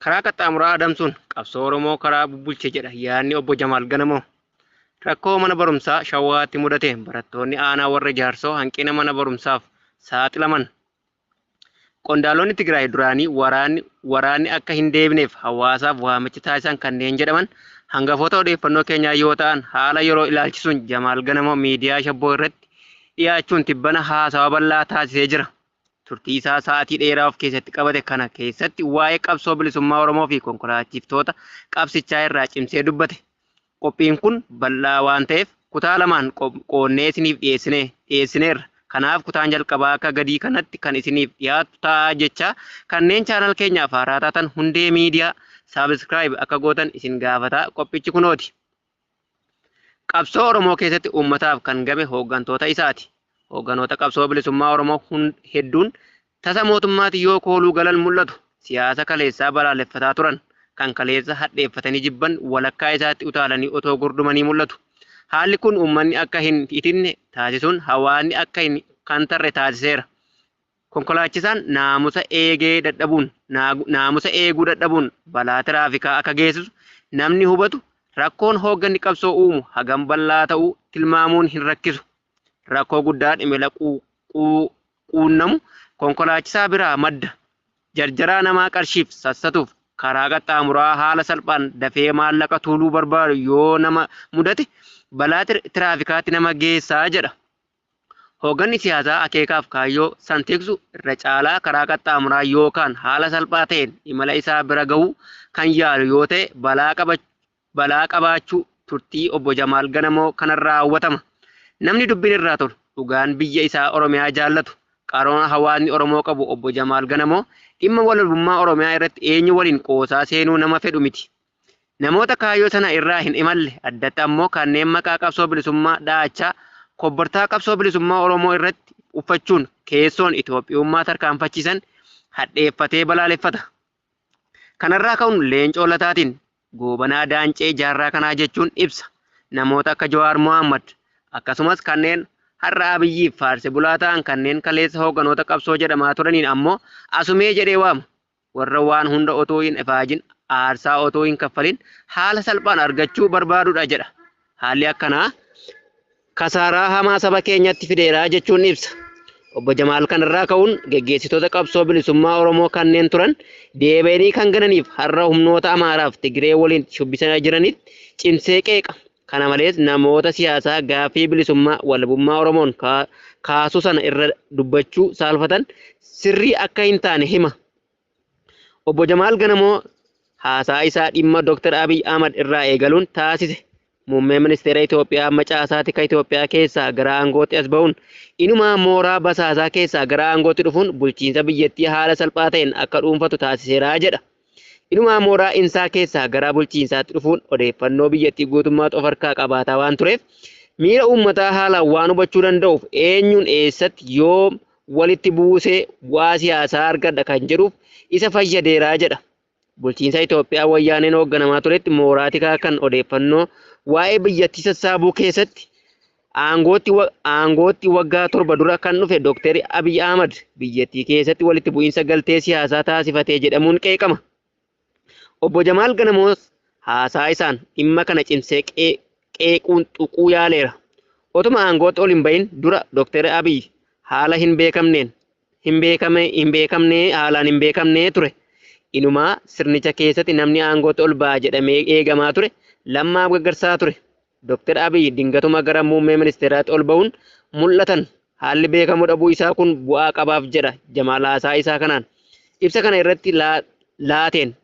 karaa qaxxaamuraa adamsuun qabsoo Oromoo karaa bubbulche jedha yaadni obbo Jamaal Ganamoo. Rakkoo mana barumsaa Shawwaatti mudate barattoonni aanaa warra Jaarsoo hanqina mana barumsaaf saaxilaman. Qondaalonni Tigraay duraanii waraanni akka hin deebineef hawaasaaf waamicha taasisan kanneen jedhaman hangafoota odeeffannoo keenyaa yoo ta'an haala yeroo ilaalchisuun Jamaal Ganamoo miidiyaa Shabboo irratti dhiyaachuun tibbana haasawa bal'aa taasisee jira. Turtii isaa sa'aatii dheeraa of keessatti qabate kana keessatti waa'ee qabsoo bilisummaa Oromoo fi konkolaachiftota qabsichaa irraa cimsee dubbate. Qophiin kun bal'aa waan ta'eef kutaa lamaan qoonnee isiniif dhiyeessineerra. Kanaaf kutaan jalqabaa akka gadii kanatti kan isiniif dhiyaatu ta'a jecha kanneen chaanal keenyaaf haaraa taatan hundee miidiyaa saabskraayib akka gootan isin gaafata. Qophichi kunooti. Qabsoo Oromoo keessatti uummataaf kan game hooggantoota isaati. Hoogganoota qabsoo bilisummaa Oromoo hedduun tasa mootummaatti yoo kooluu galan mul'atu. Siyaasa kaleessaa balaaleffataa turan kan kaleessa hadheeffatanii jibban walakkaa isaatti utaalanii otoo gurdumanii mul'atu. Haalli kun uummanni akka hin itinne taasisuun hawaasni akka hin kantarre taasiseera. Konkolaachisaan naamusa eeguu dadhabuun balaa tiraafikaa akka geessisu namni hubatu rakkoon hoogganni qabsoo uumu hagam bal'aa ta'uu tilmaamuun hin rakkisu. Rakkoo guddaa dhimma quunnamu konkolaachisaa biraa madda. Jarjaraa namaa qarshiif sassatuuf karaa qaxxaamuraa haala salphaan dafee maallaqa tuuluu barbaadu yoo nama mudate balaa tiraafikaatti nama geessaa jedha. Hoogganni siyaasaa akeekaaf kaayyoo san tiksu irra caalaa karaa qaxxaamuraa yookaan haala salphaa ta'een imala isaa bira gahuu kan yaalu yoo ta'e balaa qabaachuu turtii obbo Jamaal Ganamoo kanarraa hawwatama. Namni dubbiin irraa tolu dhugaan biyya isaa Oromiyaa jaallatu qaroon hawaasni Oromoo qabu obbo Jamaal Ganamoo dhimma walabummaa Oromiyaa irratti eenyu waliin qoosaa seenuu nama fedhu miti. Namoota kaayyoo sana irraa hin imalle addatti ammoo kanneen maqaa qabsoo bilisummaa dhaachaa kobbartaa qabsoo bilisummaa Oromoo irratti uffachuun keessoon Itoophiyummaa tarkaanfachiisan hadheeffatee balaaleffata. Kanarraa ka'uun Leencoo Lataatiin goobanaa daancee jaarraa kanaa jechuun ibsa. Namoota akka Jawaar Mohammad akkasumas kanneen har'a Abiyyiif faarse bulaa ta'an kanneen kaleessa hoogganoota qabsoo jedhamaa turaniin ammoo asumee jedhee waama. Warra waan hunda otoo hin ifaajin aarsaa otoo hin kaffalin haala salphaan argachuu barbaadudha jedha. Haalli akkanaa kasaaraa hamaa saba keenyatti fideeraa jechuun ibsa. Obbo Jamaal kanarraa ka'uun geggeessitoota qabsoo bilisummaa Oromoo kanneen turan deebi'anii kan gananiif har'a humnoota Amaaraaf Tigree waliin shubbisaa jiranitti cimsee qeeqa. Kana malees namoota siyaasaa gaaffii bilisummaa walabummaa Oromoon kaasuu sana irra dubbachuu saalfatan sirrii akka hin taane hima. Obbo Jamaal Ganamoo haasaa isaa dhimma Dr. Abiy Ahmad irraa eegaluun taasise. Muummee ministeera Itoophiyaa macaasaa tika Itoophiyaa keessaa gara aangootti as ba'uun inumaa mooraa basaasaa keessaa gara aangootti dhufuun bulchiinsa biyyattii haala salphaa ta'een akka dhuunfatu taasiseera jedha. Inumaa mooraa insaa keessaa gara bulchiinsaatti dhufuun odeeffannoo biyyattii guutummaatti of harkaa qabaataa waan tureef miira uummataa haalaan waan hubachuu danda'uuf eenyuun eessatti yoo walitti buusee bu'aa siyaasaa argadha kan jedhuuf isa fayyadeeraa jedha. Bulchiinsa Itoophiyaa wayyaaneen hoogganamaa turetti mooraa tikaa kan odeeffannoo waa'ee biyyattii sassaabuu keessatti aangootti waggaa 7 dura kan dhufe Dr. Abiy Ahmad biyyattii keessatti walitti bu'iinsa galtee siyaasaa taasifatee jedhamuun qeeqama. Obbo Jamaal Ganamoo haasaa isaan dhimma kana cimsee qeequun tuquu yaaleera. Otuma aangootti ol hin bahin dura Dr. Abiy haala haalaan hin beekamnee ture. Inumaa sirnicha keessatti namni aangootti ol ba'a jedhamee eegamaa ture Lammaa Magarsaa ture. Dr. Abiy dingatuma gara muummee ministeeraatti ol ba'uun mul'atan. Haalli beekamuu dhabuu isaa kun bu'aa qabaaf jedha Jamaal haasaa isaa kanaan. Ibsa kana irratti laateen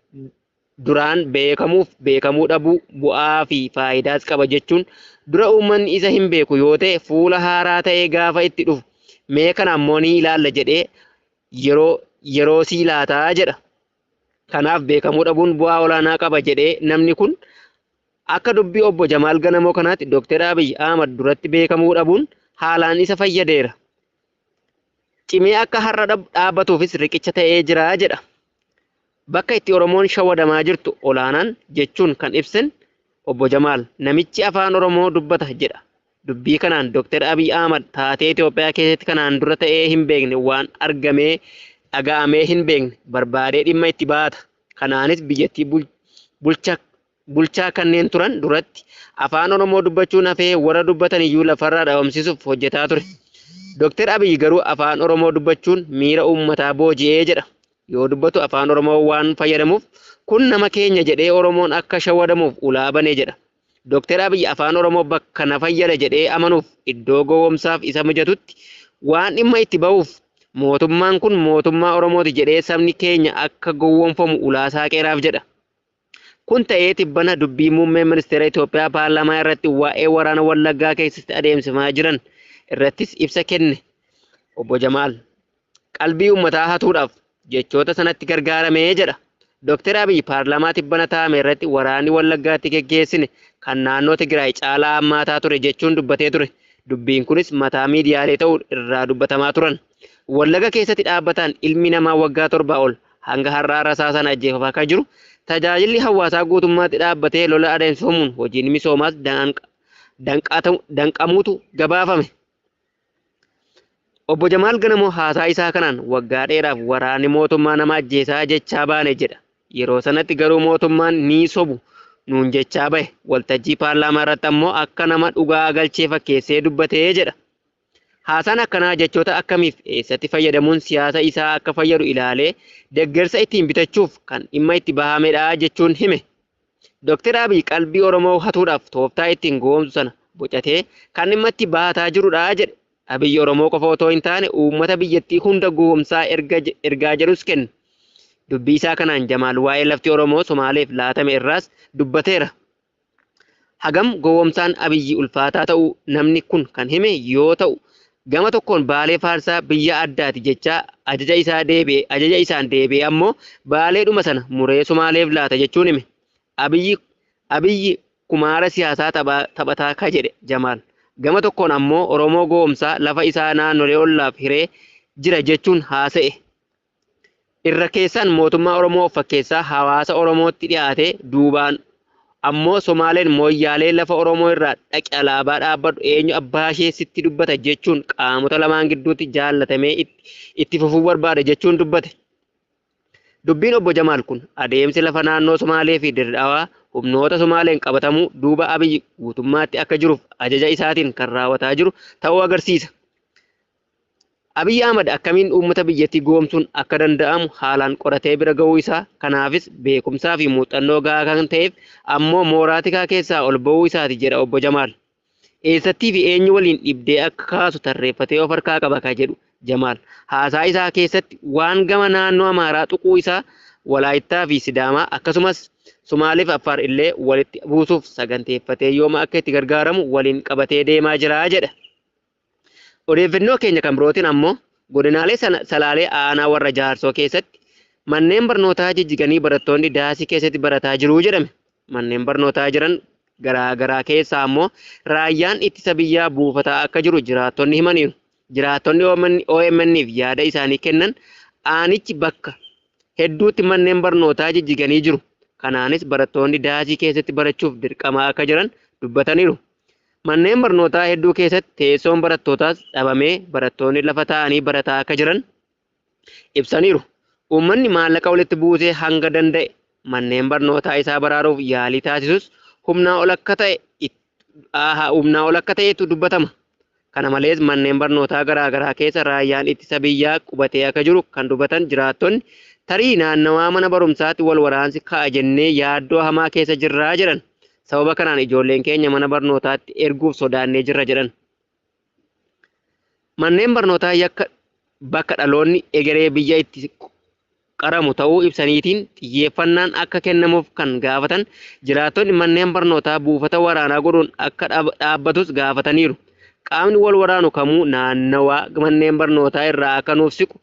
duraan beekamuu dhabuu bu'aa fi faayidaas qaba jechuun dura uummanni isa hin beeku yoo ta'e fuula haaraa ta'ee gaafa itti dhufu mee kana ammoo ni ilaalla jedhee yeroo sii laataa jedha. Kanaaf beekamuu dhabuun bu'aa olaanaa qaba jedhee namni kun akka dubbii obbo Jamaal Ganamoo kanaatti Dr. Abiy Ahmad duratti beekamuu dhabuun haalaan isa fayyadeera. Cimee akka har'a dhaabbatuufis riqicha ta'ee jira jedha. Bakka itti Oromoon shawwadamaa jirtu olaanaan jechuun kan ibsan obbo Jamaal namichi afaan Oromoo dubbata jedha. Dubbii kanaan Dr. Abiy Ahmad taatee Itoophiyaa keessatti kanaan dura ta'ee hin beekne waan argamee dhaga'amee hin beekne barbaadee dhimma itti baata. Kanaanis biyyattii bulchaa kanneen turan duratti afaan Oromoo dubbachuun hafee warra dubbatan iyyuu lafarraa dhabamsiisuuf hojjetaa ture. Dr. Abiy garuu afaan Oromoo dubbachuun miira uummataa booji'ee jedha. Yoo dubbatu afaan Oromoo waan fayyadamuuf kun nama keenya jedhee Oromoon akka shawwadamuuf ulaa banee jedha. Dr. Abiy afaan Oromoo bakka na fayyada jedhee amanuuf iddoo gowwoomsaaf isa mijatutti waan dhimma itti ba'uuf mootummaan kun mootummaa Oromooti jedhee sabni keenya akka gowwoomfamu ulaa saaqeeraaf jedha. Kun ta'ee tibbana dubbii muummee ministeera Itoophiyaa paarlaamaa irratti waa'ee waraana Wallaggaa keessatti adeemsifamaa jiran irrattis ibsa kenne. Obbo Jamaal qalbii uummataa hatuudhaaf jechoota sanatti gargaaramee jedha. Dr. Abiy paarlaamaa tibbana taa'ame irratti waraanni Wallaggaatti geggeessine kan naannoo Tigraay caalaa hammaataa ture jechuun dubbatee ture. Dubbiin kunis mataa miidiyaalee ta'uu irraa dubbatamaa turan. Wallagga keessatti dhaabbataan ilmi namaa waggaa 7 ol hanga har'aa rasaasan ajjeefamaa akka jiru. Tajaajilli hawaasaa guutummaatti dhaabbatee lola adeemsifamuun hojiin misoomaas danqamuutu gabaafame. Obbo Jamaal Ganamoo haasaa isaa kanaan waggaa dheeraaf waraanni mootummaa nama ajjeesaa jechaa baane jedha. Yeroo sanatti garuu mootummaan ni sobu nuun jechaa bahe. Waltajjii paarlaamaa irratti ammoo akka nama dhugaa galchee fakkeessee dubbatee jedha. Haasaan akkanaa jechoota akkamiif eessatti fayyadamuun siyaasa isaa akka fayyadu ilaalee deeggarsa ittiin bitachuuf kan dhimma itti bahamedha jechuun hime. Dr. Abiy qalbii Oromoo hatuudhaaf tooftaa ittiin gowwoomsu sana bocatee kan dhimma itti bahataa jirudha jedhe. Abiy Oromoo qofa otoo hin taane uummata biyyattii hunda gowwoomsaa ergaa jedhus kenne. Dubbii isaa kanaan Jamaal waa'ee lafti Oromoo Somaaleef laatame irraas dubbateera. Hagam gowwoomsaan Abiy ulfaataa ta'uu namni kun kan hime yoo ta'u gama tokkoon Baalee Faarsaa biyya addaati jechaa ajaja isaan deebi'ee ammoo Baaleedhuma sana muree Somaaleef laata jechuun hime. Abiy kumaara siyaasaa taphataa ka jedhe Jamaal. Gama tokkoon ammoo Oromoo gowwoomsaa lafa isaa naannolee ollaaf hiree jira jechuun haasa'e. Irra keessaan mootummaa Oromoo fakkeessaa hawaasa Oromootti dhiyaate duubaan ammoo Somaaleen mooyyaalee lafa Oromoo irraa dhaqi alaabaa dhaabbadhu eenyu abbaa ishee sitti dubbata jechuun qaamota lamaan gidduutti jaallatamee itti fufuu barbaada jechuun dubbate. Dubbiin obbo Jamaal kun adeemsi lafa naannoo Somaalee fi Dirdaawaa humnoota Somaaleen qabatamuu duuba Abiy guutummaatti akka jiruuf ajaja isaatiin kan raawwataa jiru ta'uu agarsiisa. Abiy Ahmad akkamiin uummata biyyattii gowwoomsuun akka danda'amu haalaan qoratee bira ga'uu isaa kanaafis beekumsaa fi muuxannoo gahaa kan ta'eef ammoo mooraa tikaa keessaa ol ba'uu isaati jedha obbo Jamaal. Eessattii fi eenyu waliin dhibdee akka kaasu tarreeffatee of harkaa qaba ka jedhu Jamaal. Haasaa isaa keessatti waan gama naannoo Amaaraa tuquu isaa Walaayittaa fi Sidaamaa akkasumas Somaaleef Affaar illee walitti buusuuf saganteeffatee yooma akka itti gargaaramu waliin qabatee deemaa jira jedha. Odeeffannoo keenya kan birootiin ammoo godinaalee Salaalee aanaa warra Jaarsoo keessatti manneen barnootaa jijjiganii barattoonni daasii keessatti barataa jiru jedhame. Manneen barnootaa jiran garaa keessaa ammoo raayyaan ittisa biyyaa buufataa akka jiru jiraattonni himaniiru. Jiraattonni OMN'if yaada isaanii kennan aanichi bakka hedduutti manneen barnootaa jijjiganii jiru. Kanaanis barattoonni daasii keessatti barachuuf dirqamaa akka jiran dubbataniiru. Manneen barnootaa hedduu keessatti teessoon barattootaas dhabamee barattoonni lafa taa'anii barataa akka jiran ibsaniiru. Uummanni maallaqa walitti buusee hanga danda'e manneen barnootaa isaa baraaruuf yaalii taasisus humnaa ol akka ta'etu dubbatama. Kana malees manneen barnootaa garaa keessa raayyaan ittisa biyyaa qubatee akka jiru kan dubbatan jiraattonni tarii naannawaa mana barumsaatti wal waraansi ka'a jennee yaaddoo hamaa keessa jirraa jedhan. Sababa kanaan ijoolleen keenya mana barnootaatti erguuf sodaannee jirra jedhan. Manneen barnootaa bakka dhaloonni egeree biyya itti qaramu ta'uu ibsaniitiin xiyyeeffannaan akka kennamuuf kan gaafatan jiraattonni manneen barnootaa buufata waraanaa godhuun akka dhaabbatus gaafataniiru. Qaamni wal waraanu kamuu naannawaa manneen barnootaa irraa akka nuuf siqu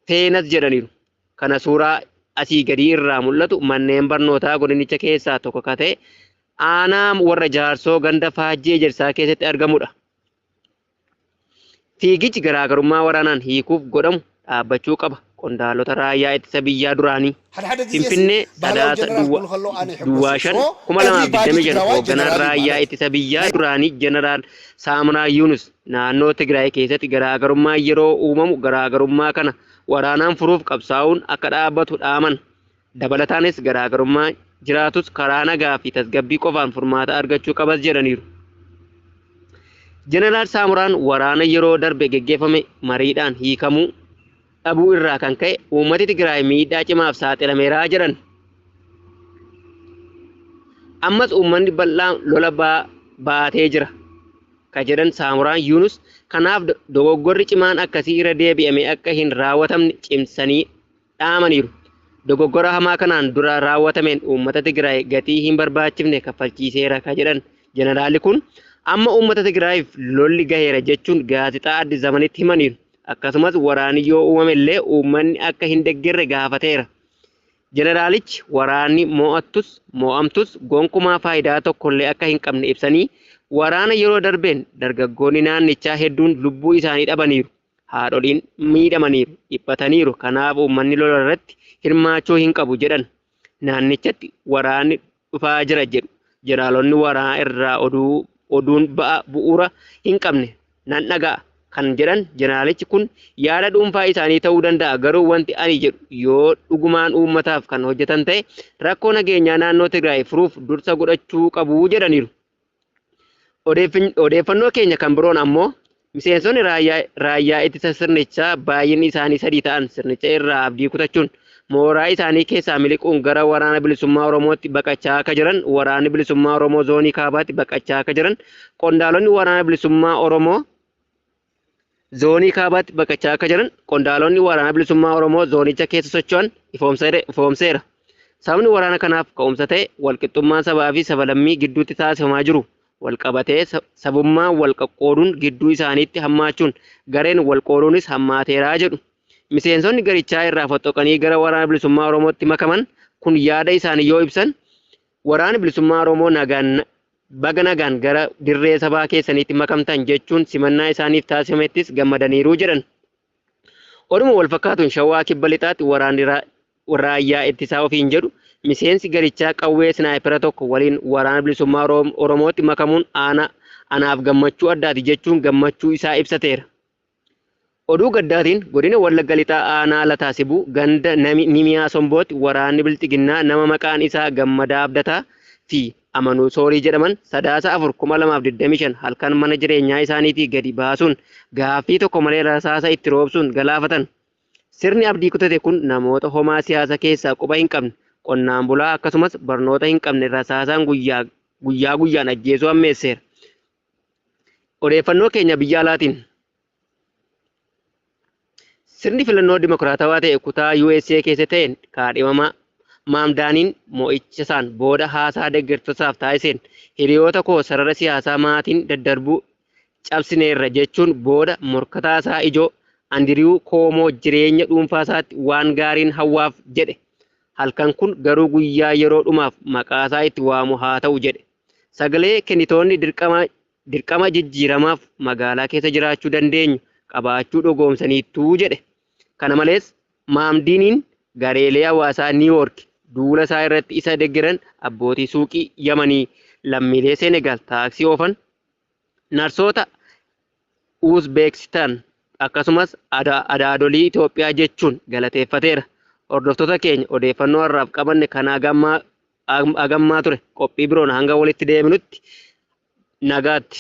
feenas jedhaniiru. Kana suuraa asii gadii irraa mul'atu manneen barnootaa godinicha keessaa tokko ka ta'e aanaa warra Jaarsoo ganda Faajjii Ejersaa keessatti argamudha. Fiigichi garaagarummaa waraanaan hiikuuf godhamu dhaabbachuu qaba. Qondaalota raayyaa ittisa biyyaa duraanii Finfinnee Sadaasa Duwwaa 2025 hoogganaan raayyaa ittisa biyyaa duraanii Jeneraal Saamunaa Yuunus naannoo Tigraay keessatti garaagarummaa yeroo uumamu garaagarummaa kana waraanaan furuuf qabsaa'uun akka dhaabbatu dhaaman. Dabalataanis garaagarummaa jiraatus karaa nagaa fi tasgabbii qofaan furmaata argachuu qabas jedhaniiru. Jeneraal Saamuraan waraana yeroo darbe geggeeffame mariidhaan hiikamuu dhabuu irraa kan ka'e uummati Tigraay miidhaa cimaaf saaxilameeraa jedhan. Ammas uummanni bal'aan lola baatee jira ka jedhan Saamuraan Yuunus kanaaf dogoggorri cimaan akkasii irra deebi'ame akka hin raawwatamne cimsanii dhaamaniiru. Dogoggora hamaa kanaan dura raawwatameen uummata Tigraay gatii hin barbaachifne kaffalchiiseera ka jedhan jeneraalli kun amma uummata Tigraayiif lolli gaheera jechuun gaazexaa Addis Zamanitti himaniiru. Akkasumas waraanni yoo uumame illee uummanni akka hin deeggarre gaafateera. Jeneraalichi waraanni mo'amtus gonkumaa faayidaa tokkollee akka hin qabne ibsanii waraana yeroo darbeen dargaggoonni naannichaa hedduun lubbuu isaanii dhabaniiru. Haadholiin miidhamaniiru, dhiphataniiru. Kanaaf uummanni lola irratti hirmaachuu hin qabu jedhan. Naannichatti waraanni dhufaa jira jedhu. Jeneraalonni waraana irraa oduun bu'uura hin qabne nan dhaga'a kan jedhan jeneraalichi kun yaada dhuunfaa isaanii ta'uu danda'a. Garuu wanti ani jedhu yoo dhugumaan uummataaf kan hojjetan ta'e rakkoo nageenyaa naannoo Tigraay furuuf dursa godhachuu qabu jedhaniiru. Odeeffannoo keenya kan biroon ammoo miseensonni raayyaa ittisa sirnichaa baay'inni isaanii 3 ta'an sirnicha irraa abdii kutachuun mooraa isaanii keessaa miliquun gara waraana bilisummaa Oromootti baqachaa akka jiran waraanni bilisummaa Oromoo zoonii kaabaatti baqachaa akka jiran qondaalonni waraana bilisummaa Oromoo zoonii kaabaatti baqachaa akka jiran qondaalonni waraana bilisummaa Oromoo zoonicha keessa socho'an ifoomseera. Sababni waraana kanaaf ka'umsa ta'e walqixxummaan sabaa fi sablammii gidduutti taasifamaa jiru. Walqabatee sabummaa walqaqqooduun gidduu isaaniitti hammaachuun gareen walqooduunis hammaateeraa jedhu. Miseensonni garichaa irraa foxxoqanii gara waraana bilisummaa Oromootti makaman kun yaada isaanii yoo ibsan waraana bilisummaa Oromoo baga nagaan gara dirree sabaa keessaniitti makamtan jechuun simannaa isaaniif taasifamettis gammadaniiru jedhan. Oduma wal fakkaatuun Shawaa Kibba Lixaatti waraanni raayyaa ittisaa ofiin jedhu miseensi garichaa qawwee sinaayipera tokko waliin waraana bilisummaa Oromootti makamuun anaaf gammachuu addaati jechuun gammachuu isaa ibsateera. Oduu gaddaatiin godina Wallagga Lixaa aanaa Lataasibuu ganda Nimiyaa Sombootti waraanni bilxiginnaa nama maqaan isaa Gammadaa Abdataa fi Amanuu Soorii jedhaman 3/4/2025 halkan mana jireenyaa isaaniitii gadi baasuun gaaffii tokko malee rasaasa itti roobsuun galaafatan. Sirni abdii kutate kun namoota homaa siyaasa keessaa quba hin qabne qonnaan bulaa akkasumas barnoota hin qabne rasaasaan guyyaa guyyaan ajjeesuu ammeesseera. Odeeffannoo keenya biyya alaatiin sirni filannoo dimokiraatawaa ta'e kutaa USA keessa ta'een kaadhimamaa Maamdaaniin mo'icha isaan booda haasaa deeggartootaaf taasiseen hiriyoota koo sarara siyaasaa maatiin daddarbuu cabsineerra jechuun booda morkataa isaa ijoo Andiriw Koomoo jireenya dhuunfaa isaatti waan gaariin hawwaaf jedhe. Halkan kun garuu guyyaa yeroo dhumaaf maqaa isaa itti waamu haa ta'u jedhe. Sagalee kennitoonni dirqama jijjiiramaaf magaalaa keessa jiraachuu dandeenyu qabaachuu dhugoomsaniittuu jedhe. Kana malees Maamdiiniin gareelee hawaasaa Niiwoork duula isaa irratti isa deeggaran abbootii suuqii Yamanii lammiilee Senegaal taaksii oofan narsoota Uzbeekistaan akkasumas adaadolii Itoophiyaa jechuun galateeffateera. Hordoftoota keenya odeeffannoo har'aaf qabanne kan agammaa ture qophii biroon hanga walitti deebinutti nagaatti.